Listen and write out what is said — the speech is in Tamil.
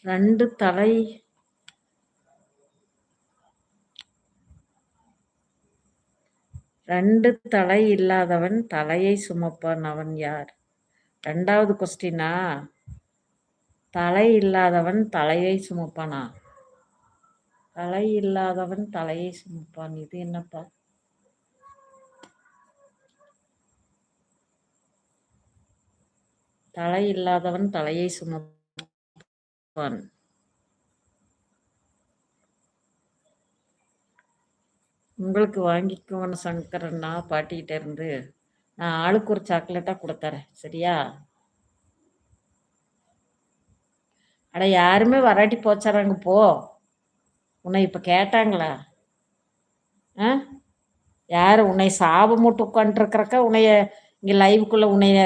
2 தலை 2 தலை இல்லாதவன் தலையை சுமப்பான் அவன் யார்? 2வது கொஸ்டினா? தலை இல்லாதவன் தலையை சுமப்பானா? தலை இல்லாதவன் தலையை சுமப்பான். இது என்னப்பா? தலை இல்லாதவன் தலையை சுமப்பான். உங்களுக்கு வாங்கிக்கோன்னு சங்கரண்ணா பாட்டிகிட்ட இருந்து. நான் ஆளுக்கு ஒரு சாக்லேட்டா கொடுத்தறேன். சரியா? அட யாருமே வராட்டி போச்சுறாங்க போ. உன்னை இப்ப கேட்டாங்களா? யாரு உன்னை சாபம் போட்டு உட்காந்துருக்கிறக்கா உன்னைய இங்க லைவுக்குள்ள உன்னைய